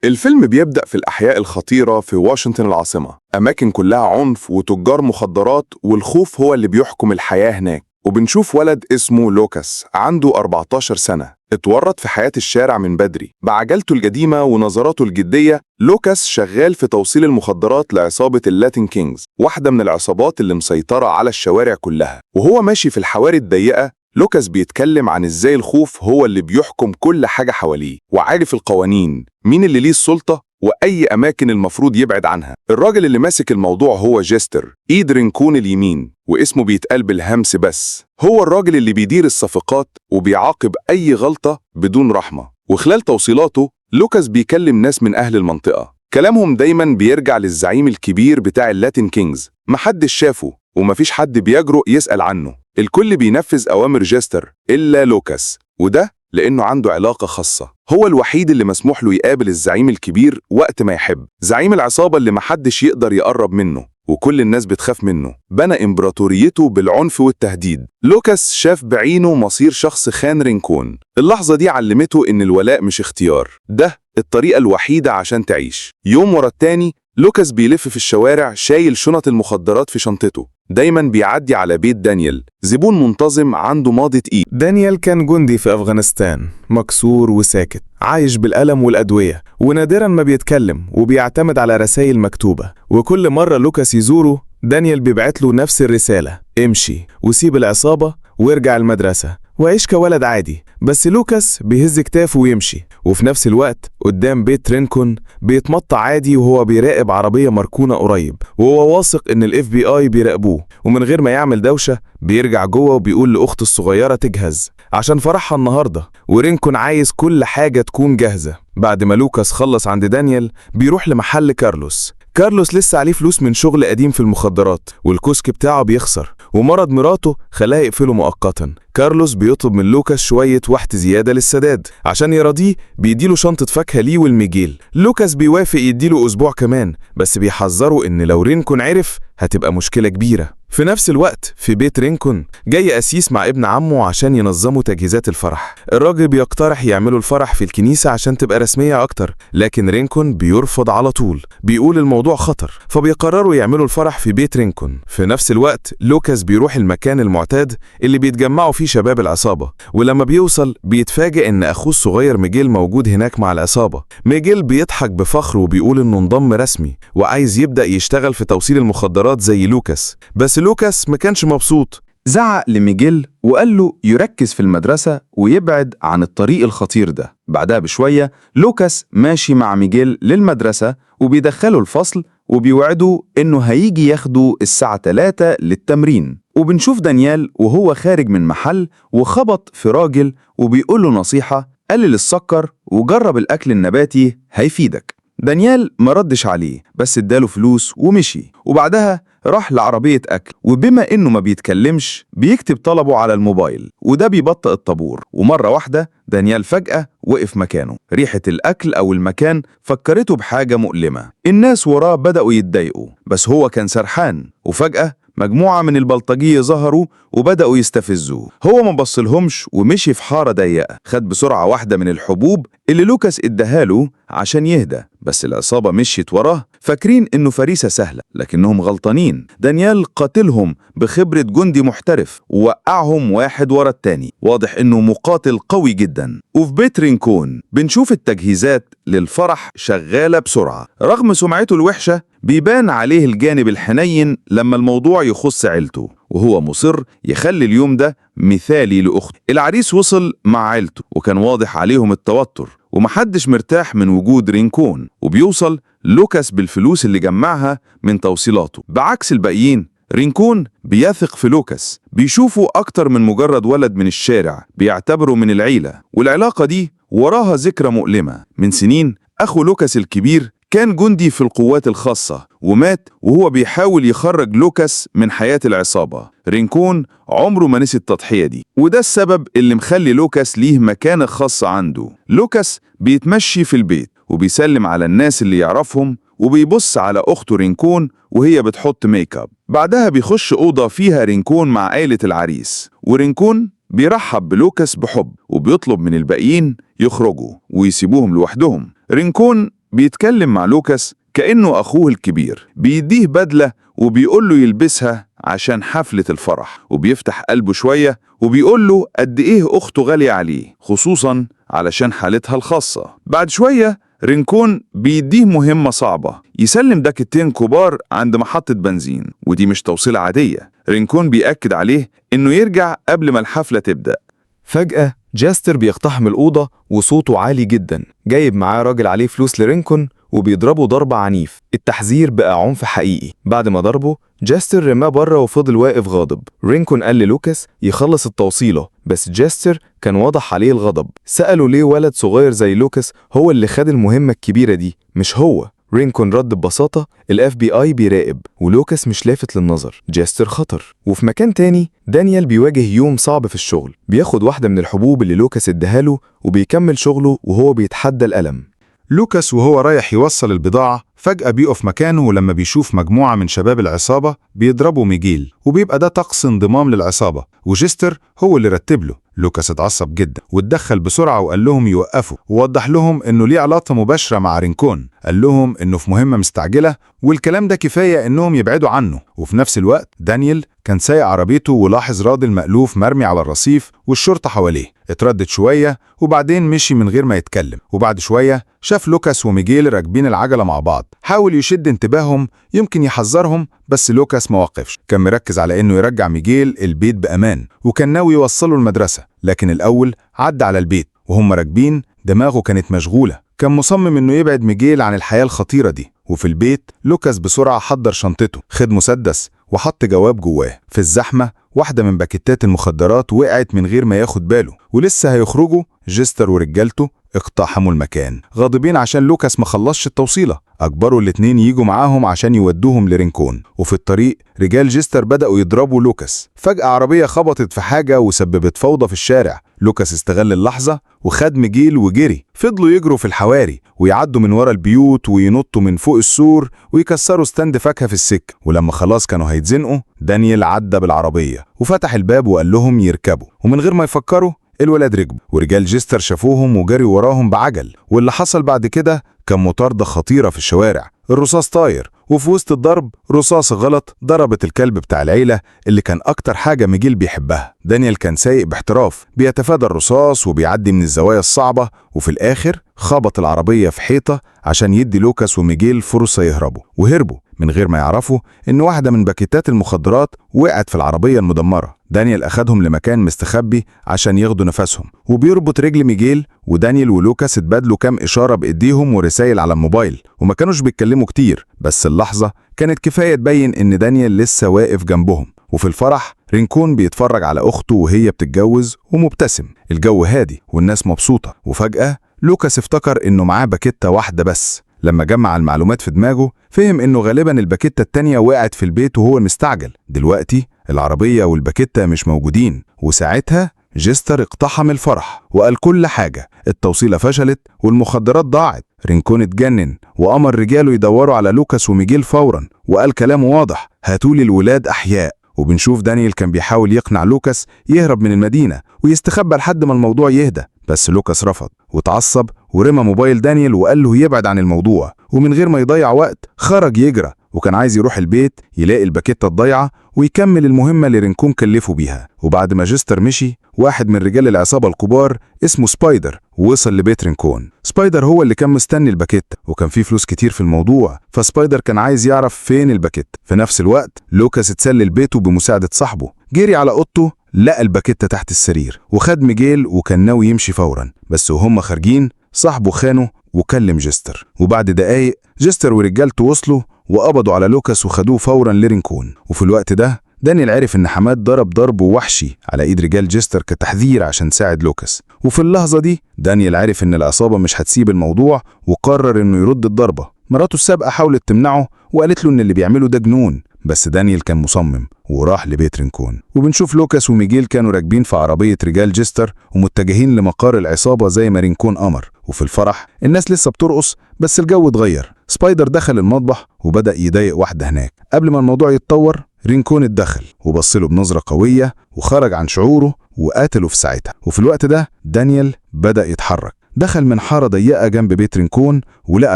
الفيلم بيبدأ في الأحياء الخطيرة في واشنطن العاصمة، أماكن كلها عنف وتجار مخدرات، والخوف هو اللي بيحكم الحياة هناك. وبنشوف ولد اسمه لوكاس عنده 14 سنة، اتورط في حياة الشارع من بدري. بعجلته القديمة ونظراته الجدية، لوكاس شغال في توصيل المخدرات لعصابة اللاتين كينجز، واحدة من العصابات اللي مسيطرة على الشوارع كلها. وهو ماشي في الحواري الضيقة، لوكاس بيتكلم عن ازاي الخوف هو اللي بيحكم كل حاجة حواليه، وعارف القوانين، مين اللي ليه السلطة وأي أماكن المفروض يبعد عنها. الراجل اللي ماسك الموضوع هو جيستر، إيد رينكون اليمين، واسمه بيتقال بالهمس بس. هو الراجل اللي بيدير الصفقات وبيعاقب أي غلطة بدون رحمة. وخلال توصيلاته، لوكاس بيكلم ناس من أهل المنطقة، كلامهم دايما بيرجع للزعيم الكبير بتاع اللاتين كينجز. محدش شافه ومفيش حد بيجرؤ يسأل عنه، الكل بينفذ أوامر جيستر إلا لوكاس، وده لأنه عنده علاقة خاصة. هو الوحيد اللي مسموح له يقابل الزعيم الكبير وقت ما يحب، زعيم العصابة اللي محدش يقدر يقرب منه وكل الناس بتخاف منه. بنى إمبراطوريته بالعنف والتهديد. لوكاس شاف بعينه مصير شخص خان رينكون. اللحظة دي علمته إن الولاء مش اختيار، ده الطريقة الوحيدة عشان تعيش. يوم ورا التاني، لوكاس بيلف في الشوارع شايل شنط المخدرات في شنطته. دايما بيعدي على بيت دانيال، زبون منتظم عنده ماضي تقيل. دانيال كان جندي في أفغانستان، مكسور وساكت، عايش بالألم والأدوية، ونادرا ما بيتكلم وبيعتمد على رسائل مكتوبة. وكل مرة لوكاس يزوره، دانيال بيبعت له نفس الرسالة: امشي وسيب العصابة وارجع المدرسة وعيش كولد عادي. بس لوكاس بيهز كتافه ويمشي، وفي نفس الوقت قدام بيت رينكون بيتمطى عادي وهو بيراقب عربية مركونة قريب، وهو واثق ان الاف بي اي بيراقبوه. ومن غير ما يعمل دوشة بيرجع جوه وبيقول لأخته الصغيرة تجهز عشان فرحها النهاردة، ورينكون عايز كل حاجة تكون جاهزة. بعد ما لوكاس خلص عند دانيال، بيروح لمحل كارلوس. كارلوس لسه عليه فلوس من شغل قديم في المخدرات، والكشك بتاعه بيخسر، ومرض مراته خلاه يقفله مؤقتا. كارلوس بيطلب من لوكاس شوية وقت زيادة للسداد. عشان يراضيه بيديله شنطة فاكهة ليه والميجيل. لوكاس بيوافق يديله أسبوع كمان، بس بيحذره إن لو رينكون عرف هتبقى مشكلة كبيرة. في نفس الوقت في بيت رينكون جاي أسيس مع ابن عمه عشان ينظموا تجهيزات الفرح. الراجل بيقترح يعملوا الفرح في الكنيسة عشان تبقى رسمية أكتر، لكن رينكون بيرفض على طول، بيقول الموضوع خطر، فبيقرروا يعملوا الفرح في بيت رينكون. في نفس الوقت لوكاس بيروح المكان المعتاد اللي بيتجمعوا فيه شباب العصابة، ولما بيوصل بيتفاجئ إن أخوه الصغير ميجيل موجود هناك مع العصابة. ميجيل بيضحك بفخر وبيقول إنه انضم رسمي وعايز يبدأ يشتغل في توصيل المخدرات زي لوكاس. بس لوكاس ما كانش مبسوط. زعق لميجيل وقال له يركز في المدرسة ويبعد عن الطريق الخطير ده. بعدها بشوية لوكاس ماشي مع ميجيل للمدرسة وبيدخله الفصل وبيوعده إنه هيجي ياخده الساعة 3 للتمرين. وبنشوف دانيال وهو خارج من محل وخبط في راجل وبيقول له نصيحة: قلل السكر وجرب الأكل النباتي هيفيدك. دانيال مردش عليه بس اداله فلوس ومشي، وبعدها راح لعربية أكل، وبما إنه ما بيتكلمش بيكتب طلبه على الموبايل، وده بيبطئ الطابور. ومرة واحدة دانيال فجأة وقف مكانه. ريحة الأكل أو المكان فكرته بحاجة مؤلمة. الناس وراه بدأوا يتضايقوا بس هو كان سرحان. وفجأة مجموعة من البلطجية ظهروا وبدأوا يستفزوه. هو ما بصلهمش ومشي في حارة ضيقة. خد بسرعة واحدة من الحبوب اللي لوكاس اداهاله عشان يهدى، بس العصابة مشيت وراه فاكرين إنه فريسة سهلة، لكنهم غلطانين. دانيال قاتلهم بخبرة جندي محترف ووقعهم واحد ورا التاني. واضح إنه مقاتل قوي جدا. وفي بيت رينكون بنشوف التجهيزات للفرح شغالة بسرعة. رغم سمعته الوحشة بيبان عليه الجانب الحنين لما الموضوع يخص عيلته، وهو مصر يخلي اليوم ده مثالي لأخته. العريس وصل مع عيلته وكان واضح عليهم التوتر ومحدش مرتاح من وجود رينكون. وبيوصل لوكاس بالفلوس اللي جمعها من توصيلاته. بعكس الباقيين، رينكون بيثق في لوكاس، بيشوفه أكتر من مجرد ولد من الشارع، بيعتبره من العيلة. والعلاقة دي وراها ذكرى مؤلمة. من سنين أخو لوكاس الكبير كان جندي في القوات الخاصة ومات وهو بيحاول يخرج لوكاس من حياة العصابة. رينكون عمره ما نسي التضحية دي، وده السبب اللي مخلي لوكاس ليه مكانة خاصة عنده. لوكاس بيتمشي في البيت وبيسلم على الناس اللي يعرفهم، وبيبص على أخته رينكون وهي بتحط ميك اب. بعدها بيخش أوضة فيها رينكون مع عائلة العريس، ورينكون بيرحب بلوكاس بحب وبيطلب من الباقيين يخرجوا ويسيبوهم لوحدهم. رينكون بيتكلم مع لوكاس كأنه أخوه الكبير، بيديه بدلة وبيقول له يلبسها عشان حفلة الفرح، وبيفتح قلبه شوية وبيقول له قد إيه أخته غالية عليه، خصوصاً علشان حالتها الخاصة. بعد شوية رينكون بيديه مهمة صعبة، يسلم دكتين كبار عند محطة بنزين، ودي مش توصيلة عادية. رينكون بيأكد عليه إنه يرجع قبل ما الحفلة تبدأ. فجأة جاستر بيقتحم الأوضة وصوته عالي جدا، جايب معاه راجل عليه فلوس لرينكون وبيضربه ضرب عنيف. التحذير بقى عنف حقيقي. بعد ما ضربه جاستر رماه بره وفضل واقف غاضب. رينكون قال للوكاس يخلص التوصيلة، بس جاستر كان واضح عليه الغضب. سأله ليه ولد صغير زي لوكاس هو اللي خد المهمة الكبيرة دي مش هو. رينكون رد ببساطة FBI بيراقب ولوكاس مش لافت للنظر. جاستر خطر. وفي مكان تاني دانيال بيواجه يوم صعب في الشغل، بياخد واحدة من الحبوب اللي لوكاس اداهاله وبيكمل شغله وهو بيتحدى الألم. لوكاس وهو رايح يوصل البضاعة فجأة بيقف مكانه، ولما بيشوف مجموعة من شباب العصابة بيضربوا ميجيل، وبيبقى ده طقس انضمام للعصابة وجستر هو اللي رتب له. لوكاس اتعصب جدا واتدخل بسرعة وقال لهم يوقفوا، ووضح لهم انه ليه علاقة مباشرة مع رينكون. قال لهم انه في مهمة مستعجلة والكلام ده كفاية انهم يبعدوا عنه. وفي نفس الوقت دانيال كان سايق عربيته ولاحظ راجل مألوف مرمي على الرصيف والشرطة حواليه. اتردد شوية وبعدين مشي من غير ما يتكلم. وبعد شوية شاف لوكاس وميجيل راكبين العجلة مع بعض، حاول يشد انتباههم يمكن يحذرهم، بس لوكاس ما وقفش. كان مركز على انه يرجع ميجيل البيت بأمان، وكان ناوي يوصله المدرسة. لكن الأول عدى على البيت وهم راكبين دماغه كانت مشغولة، كان مصمم انه يبعد ميجيل عن الحياة الخطيرة دي. وفي البيت لوكاس بسرعة حضر شنطته، خد مسدس وحط جواب جواه. في الزحمة واحدة من باكيتات المخدرات وقعت من غير ما ياخد باله، ولسه هيخرجوا جستر ورجالته اقتحموا المكان غاضبين عشان لوكاس ما خلصش التوصيلة. أجبروا الاتنين يجوا معاهم عشان يودوهم لرينكون. وفي الطريق رجال جستر بدأوا يضربوا لوكاس. فجأة عربية خبطت في حاجة وسببت فوضى في الشارع. لوكاس استغل اللحظة وخد ميجيل وجري. فضلوا يجروا في الحواري ويعدوا من ورا البيوت وينطوا من فوق السور ويكسروا ستاند فاكهة في السكة. ولما خلاص كانوا هيتزنقوا دانيال عدى بالعربية وفتح الباب وقال لهم يركبوا، ومن غير ما يفكروا الولاد ركبوا. ورجال جستر شافوهم وجروا وراهم بعجل. واللي حصل بعد كده كان مطاردة خطيرة في الشوارع، الرصاص طاير، وفي وسط الضرب رصاص غلط ضربت الكلب بتاع العيلة اللي كان أكتر حاجة ميجيل بيحبها. دانيال كان سايق باحتراف بيتفادى الرصاص وبيعدي من الزوايا الصعبة، وفي الآخر خبط العربية في حيطة عشان يدي لوكاس وميجيل فرصة يهربوا. وهربوا من غير ما يعرفوا إن واحدة من باكيتات المخدرات وقعت في العربية المدمرة. دانيال أخدهم لمكان مستخبي عشان ياخدوا نفسهم، وبيربط رجل ميجيل. ودانيال ولوكاس اتبادلوا كام إشارة بإيديهم ورسائل على الموبايل، وما كانوش بيتكلموا كتير، بس اللحظة كانت كفاية تبين إن دانيال لسه واقف جنبهم. وفي الفرح رينكون بيتفرج على أخته وهي بتتجوز ومبتسم، الجو هادي والناس مبسوطة. وفجأة لوكاس افتكر إنه معاه باكيتة واحدة بس. لما جمع المعلومات في دماغه فهم إنه غالبا الباكيتة التانية وقعت في البيت وهو مستعجل. دلوقتي العربية والباكيتة مش موجودين، وساعتها جستر اقتحم الفرح وقال كل حاجة. التوصيلة فشلت والمخدرات ضاعت. رينكون اتجنن وأمر رجاله يدوروا على لوكاس وميجيل فورا، وقال كلامه واضح: هاتولي الولاد أحياء. وبنشوف دانيال كان بيحاول يقنع لوكاس يهرب من المدينة ويستخبى لحد ما الموضوع يهدى، بس لوكاس رفض واتعصب ورمى موبايل دانيال وقال له يبعد عن الموضوع. ومن غير ما يضيع وقت خرج يجرى، وكان عايز يروح البيت يلاقي الباكيتة الضايعة ويكمل المهمة اللي رينكون كلفه بيها. وبعد ما جستر مشي واحد من رجال العصابة الكبار اسمه سبايدر ووصل لبيت رينكون. سبايدر هو اللي كان مستني الباكيتة، وكان فيه فلوس كتير في الموضوع، فسبايدر كان عايز يعرف فين الباكيتة. في نفس الوقت لوكاس اتسلل بيته بمساعدة صاحبه، جري على اوضته لقى الباكيتة تحت السرير، وخد ميجيل وكان ناوي يمشي فورا، بس وهم خارجين صاحبه خانه وكلم جستر. وبعد دقايق جستر ورجالته وصلوا وقبضوا على لوكاس وخدوه فورا لرينكون. وفي الوقت ده دانيال عرف ان حماد ضرب وحشي على ايد رجال جستر كتحذير عشان ساعد لوكاس. وفي اللحظة دي دانيال عرف ان العصابة مش هتسيب الموضوع وقرر انه يرد الضربة. مراته السابقة حاولت تمنعه وقالت له ان اللي بيعمله ده جنون، بس دانيال كان مصمم وراح لبيت رينكون. وبنشوف لوكاس وميجيل كانوا راكبين في عربية رجال جستر ومتجهين لمقار العصابة زي ما رينكون أمر. وفي الفرح الناس لسه بترقص، بس الجو اتغير. سبايدر دخل المطبخ وبدأ يضايق واحدة هناك. قبل ما الموضوع يتطور رينكون اتدخل وبصله بنظرة قوية وخرج عن شعوره وقاتله في ساعتها. وفي الوقت ده دانيال بدأ يتحرك. دخل من حارة ضيقة جنب بيت رينكون ولقى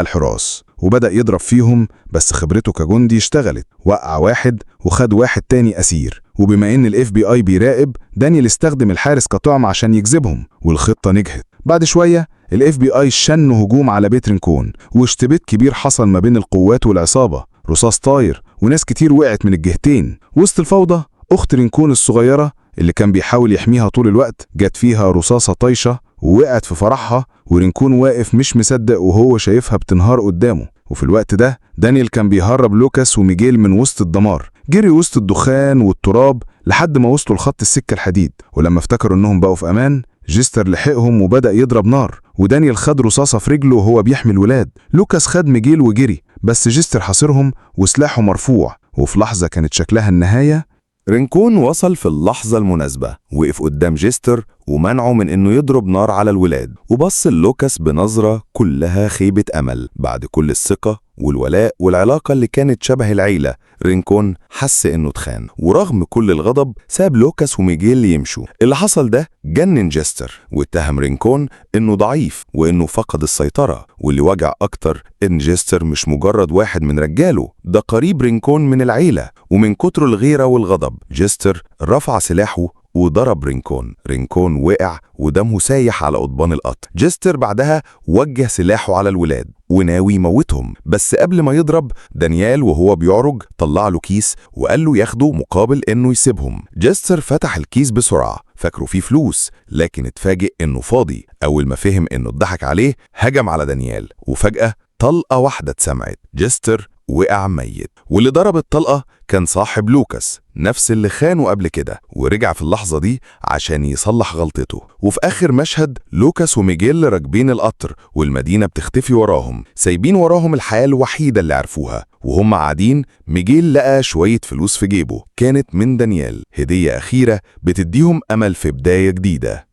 الحراس وبدأ يضرب فيهم، بس خبرته كجندي اشتغلت، وقع واحد وخد واحد تاني أسير. وبما إن ال FBI بيراقب، دانيال استخدم الحارس كطعم عشان يجذبهم، والخطة نجحت. بعد شوية ال FBI شن هجوم على بيت رينكون، واشتباك كبير حصل ما بين القوات والعصابة، رصاص طاير وناس كتير وقعت من الجهتين. وسط الفوضى أخت رينكون الصغيرة اللي كان بيحاول يحميها طول الوقت جت فيها رصاصة طايشة ووقعت في فرحها، ورينكون واقف مش مصدق وهو شايفها بتنهار قدامه. وفي الوقت ده دانيال كان بيهرب لوكاس وميجيل من وسط الدمار، جري وسط الدخان والتراب لحد ما وصلوا لخط السكة الحديد. ولما افتكروا انهم بقوا في امان، جيستر لحقهم وبدأ يضرب نار، ودانيال خد رصاصة في رجله وهو بيحمي الولاد. لوكاس خد ميجيل وجري، بس جيستر حاصرهم وسلاحه مرفوع. وفي لحظة كانت شكلها النهاية، رينكون وصل في اللحظة المناسبة، وقف قدام جيستر ومنعه من انه يضرب نار على الولاد، وبص لوكاس بنظرة كلها خيبة امل. بعد كل الثقة والولاء والعلاقة اللي كانت شبه العيلة، رينكون حس انه اتخان، ورغم كل الغضب ساب لوكاس وميجيل يمشوا. اللي حصل ده جنن جيستر، واتهم رينكون انه ضعيف وانه فقد السيطرة. واللي وجع اكتر ان جيستر مش مجرد واحد من رجاله، ده قريب رينكون من العيلة. ومن كتر الغيرة والغضب جيستر رفع سلاحه وضرب رينكون. رينكون وقع ودمه سايح على قضبان القطر. جيستر بعدها وجه سلاحه على الولاد وناوي يموتهم، بس قبل ما يضرب دانيال وهو بيعرج طلع له كيس وقال له ياخده مقابل انه يسيبهم. جيستر فتح الكيس بسرعة فاكره فيه فلوس، لكن اتفاجئ انه فاضي. اول ما فهم انه اتضحك عليه هجم على دانيال، وفجأة طلقة واحدة اتسمعت. جيستر وقع ميت، واللي ضرب الطلقة كان صاحب لوكاس، نفس اللي خانه قبل كده، ورجع في اللحظة دي عشان يصلح غلطته. وفي آخر مشهد لوكاس وميجيل راكبين القطر والمدينة بتختفي وراهم، سايبين وراهم الحياة الوحيدة اللي عرفوها. وهم قاعدين ميجيل لقى شوية فلوس في جيبه، كانت من دانيال، هدية أخيرة بتديهم أمل في بداية جديدة.